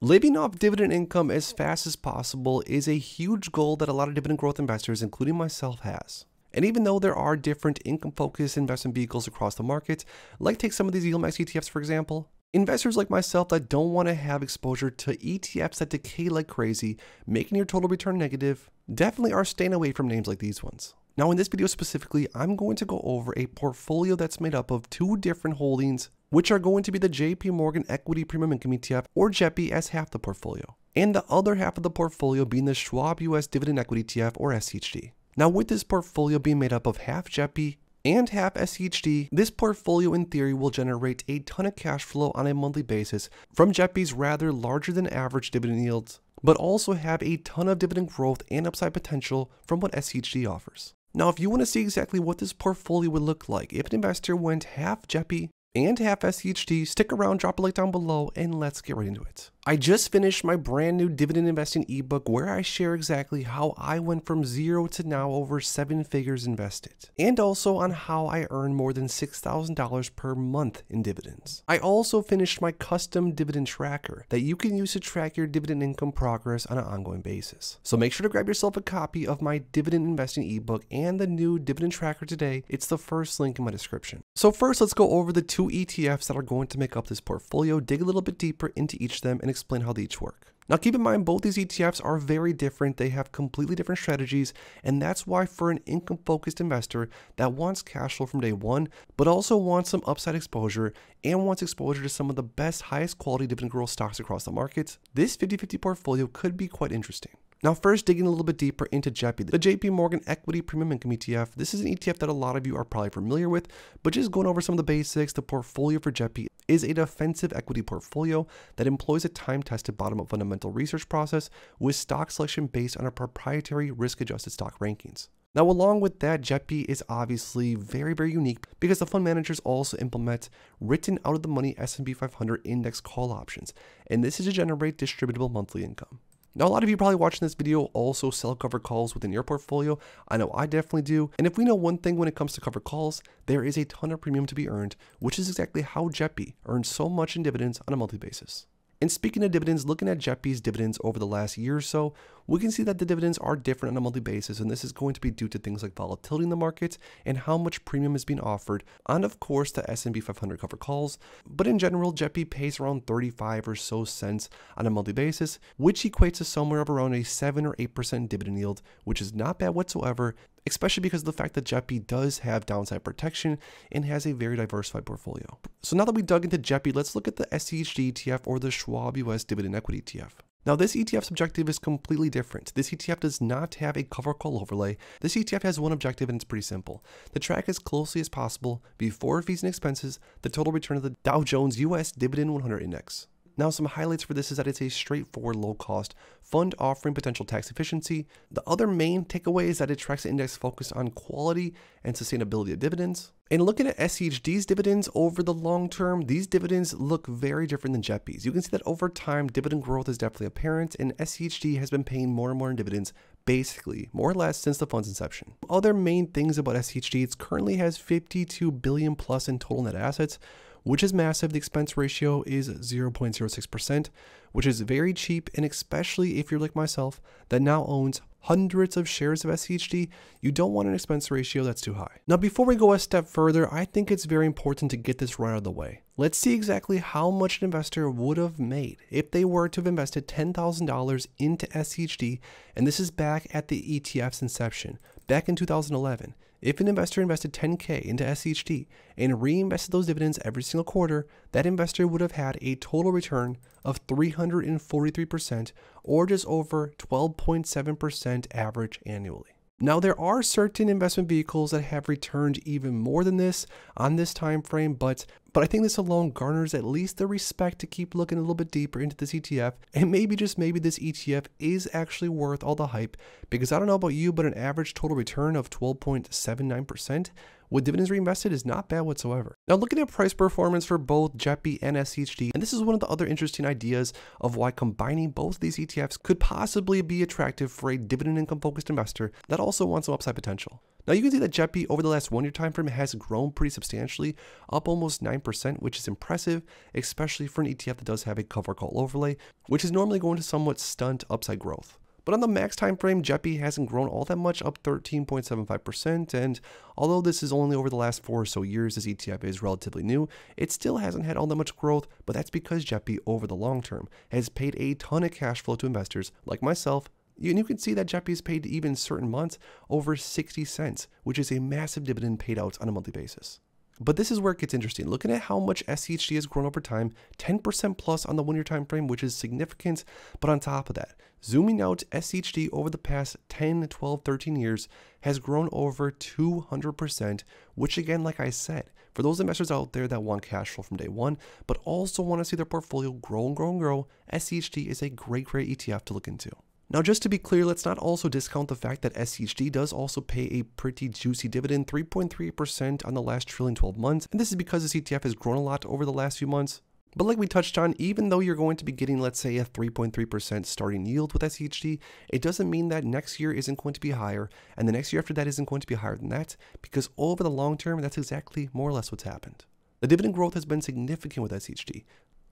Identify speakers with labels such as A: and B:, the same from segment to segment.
A: Living off dividend income as fast as possible is a huge goal that a lot of dividend growth investors, including myself, has. And even though there are different income-focused investment vehicles across the market, like take some of these yield max ETFs for example, investors like myself that don't want to have exposure to ETFs that decay like crazy, making your total return negative, definitely are staying away from names like these ones. Now in this video specifically, I'm going to go over a portfolio that's made up of two different holdings, which are going to be the JP Morgan Equity Premium Income ETF, or JEPI, as half the portfolio, and the other half of the portfolio being the Schwab US Dividend Equity ETF, or SHD. Now with this portfolio being made up of half JEPI and half SHD, this portfolio in theory will generate a ton of cash flow on a monthly basis from JEPI's rather larger than average dividend yields, but also have a ton of dividend growth and upside potential from what SHD offers. Now if you want to see exactly what this portfolio would look like if an investor went half JEPI and half SHD, stick around, drop a like down below, and let's get right into it. I just finished my brand new dividend investing ebook where I share exactly how I went from zero to now over 7 figures invested, and also on how I earned more than $6,000 per month in dividends. I also finished my custom dividend tracker that you can use to track your dividend income progress on an ongoing basis. So make sure to grab yourself a copy of my dividend investing ebook and the new dividend tracker today. It's the first link in my description. So first, let's go over the two ETFs that are going to make up this portfolio, dig a little bit deeper into each of them, and explain how they each work. Now keep in mind, both these ETFs are very different. They have completely different strategies, and that's why for an income focused investor that wants cash flow from day one, but also wants some upside exposure and wants exposure to some of the best, highest quality dividend growth stocks across the market, this 50-50 portfolio could be quite interesting. Now first, digging a little bit deeper into JEPI, the JP Morgan Equity Premium Income ETF. This is an ETF that a lot of you are probably familiar with, but just going over some of the basics, the portfolio for JEPI is a defensive equity portfolio that employs a time-tested bottom-up fundamental research process with stock selection based on a proprietary risk-adjusted stock rankings. Now along with that, JEPI is obviously very, very unique because the fund managers also implement written out of the money S&P 500 index call options, and this is to generate distributable monthly income. Now, a lot of you probably watching this video also sell covered calls within your portfolio. I know I definitely do. And if we know one thing when it comes to covered calls, there is a ton of premium to be earned, which is exactly how JEPI earns so much in dividends on a monthly basis. And speaking of dividends, looking at JEPI's dividends over the last year or so, we can see that the dividends are different on a monthly basis, and this is going to be due to things like volatility in the market and how much premium is being offered on, of course, the S&P 500 covered calls. But in general, JEPI pays around 35 or so cents on a monthly basis, which equates to somewhere of around a 7 or 8% dividend yield, which is not bad whatsoever, especially because of the fact that JEPI does have downside protection and has a very diversified portfolio. So now that we dug into JEPI, let's look at the SHD ETF, or the Schwab US Dividend Equity ETF. Now this ETF's objective is completely different. This ETF does not have a cover call overlay. This ETF has one objective, and it's pretty simple: to track as closely as possible, before fees and expenses, the total return of the Dow Jones US Dividend 100 Index. Now some highlights for this is that it's a straightforward low-cost fund offering potential tax efficiency. The other main takeaway is that it tracks an index focused on quality and sustainability of dividends. And looking at SHD's dividends over the long term, these dividends look very different than JEPI's. You can see that over time, dividend growth is definitely apparent, and SHD has been paying more and more in dividends, basically more or less since the fund's inception. Other main things about SHD, it currently has 52 billion plus in total net assets, which is massive. The expense ratio is 0.06%, which is very cheap, and especially if you're like myself that now owns hundreds of shares of SHD, you don't want an expense ratio that's too high. Now before we go a step further, I think it's very important to get this right out of the way. Let's see exactly how much an investor would have made if they were to have invested $10,000 into SHD, and this is back at the ETF's inception, back in 2011. If an investor invested $10K into SHD and reinvested those dividends every single quarter, that investor would have had a total return of 343%, or just over 12.7% average annually. Now there are certain investment vehicles that have returned even more than this on this time frame, but I think this alone garners at least the respect to keep looking a little bit deeper into this ETF, and maybe just maybe this ETF is actually worth all the hype, because I don't know about you, but an average total return of 12.79% with dividends reinvested is not bad whatsoever. Now looking at price performance for both JEPI and SHD, and this is one of the other interesting ideas of why combining both of these ETFs could possibly be attractive for a dividend income focused investor that also wants some upside potential. Now you can see that JEPI over the last 1 year time frame has grown pretty substantially, up almost 9%, which is impressive, especially for an ETF that does have a cover call overlay, which is normally going to somewhat stunt upside growth. But on the max time frame, JEPI hasn't grown all that much, up 13.75%, and although this is only over the last 4 or so years, this ETF is relatively new, it still hasn't had all that much growth, but that's because JEPI over the long term has paid a ton of cash flow to investors like myself. And you can see that JEPI has paid even certain months over 60 cents, which is a massive dividend paid out on a monthly basis. But this is where it gets interesting. Looking at how much SCHD has grown over time, 10% plus on the 1 year time frame, which is significant. But on top of that, zooming out, SCHD over the past 10, 12, 13 years has grown over 200%, which again, like I said, for those investors out there that want cash flow from day one, but also want to see their portfolio grow and grow and grow, SCHD is a great ETF to look into. Now, just to be clear, let's not also discount the fact that SCHD does also pay a pretty juicy dividend, 3.3% on the last trailing 12 months. And this is because this ETF has grown a lot over the last few months. But like we touched on, even though you're going to be getting, let's say, a 3.3% starting yield with SCHD, it doesn't mean that next year isn't going to be higher, and the next year after that isn't going to be higher than that, because over the long term, that's exactly more or less what's happened. The dividend growth has been significant with SCHD,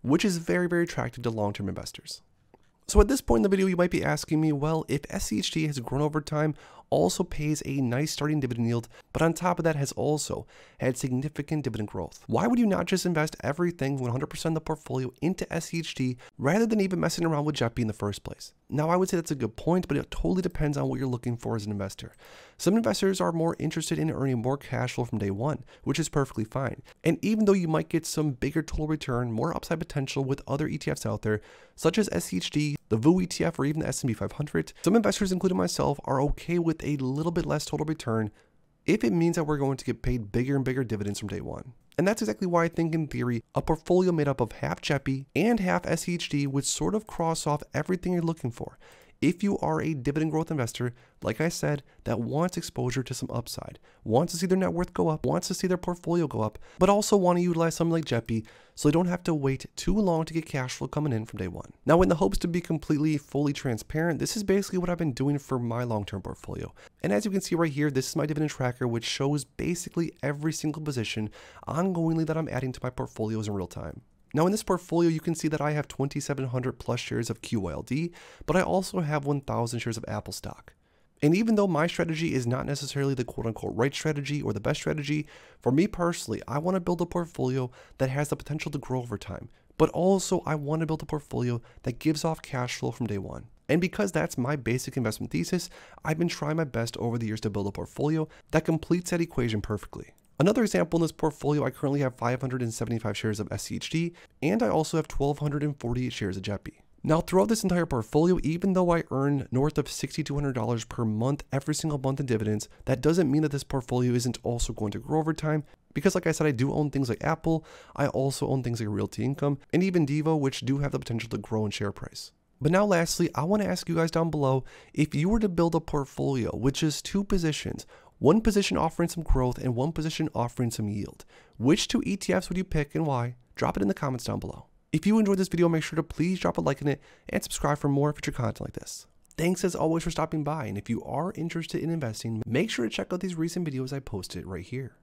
A: which is very, very attractive to long-term investors. So at this point in the video, you might be asking me, well, if SCHD has grown over time, also pays a nice starting dividend yield, but on top of that has also had significant dividend growth, why would you not just invest everything, 100% of the portfolio, into SCHD rather than even messing around with JEPI in the first place? Now, I would say that's a good point, but it totally depends on what you're looking for as an investor. Some investors are more interested in earning more cash flow from day one, which is perfectly fine. And even though you might get some bigger total return, more upside potential with other ETFs out there, such as SCHD, the VU ETF, or even the S&P 500, some investors, including myself, are okay with a little bit less total return if it means that we're going to get paid bigger and bigger dividends from day one. And that's exactly why I think, in theory, a portfolio made up of half JEPI and half SCHD would sort of cross off everything you're looking for. If you are a dividend growth investor, like I said, that wants exposure to some upside, wants to see their net worth go up, wants to see their portfolio go up, but also want to utilize something like JEPI so they don't have to wait too long to get cash flow coming in from day one. Now, in the hopes to be completely, fully transparent, this is basically what I've been doing for my long-term portfolio. And as you can see right here, this is my dividend tracker, which shows basically every single position ongoingly that I'm adding to my portfolios in real time. Now, in this portfolio, you can see that I have 2,700 plus shares of QYLD, but I also have 1,000 shares of Apple stock. And even though my strategy is not necessarily the quote-unquote right strategy or the best strategy, for me personally, I want to build a portfolio that has the potential to grow over time, but also I want to build a portfolio that gives off cash flow from day one. And because that's my basic investment thesis, I've been trying my best over the years to build a portfolio that completes that equation perfectly. Another example in this portfolio, I currently have 575 shares of SCHD, and I also have 1,248 shares of JEPI. Now, throughout this entire portfolio, even though I earn north of $6,200 per month every single month in dividends, that doesn't mean that this portfolio isn't also going to grow over time, because like I said, I do own things like Apple, I also own things like Realty Income, and even Devo, which do have the potential to grow in share price. But now lastly, I want to ask you guys down below, if you were to build a portfolio with just 2 positions, one position offering some growth and one position offering some yield, which 2 ETFs would you pick and why? Drop it in the comments down below. If you enjoyed this video, make sure to please drop a like in it and subscribe for more future content like this. Thanks as always for stopping by, and if you are interested in investing, make sure to check out these recent videos I posted right here.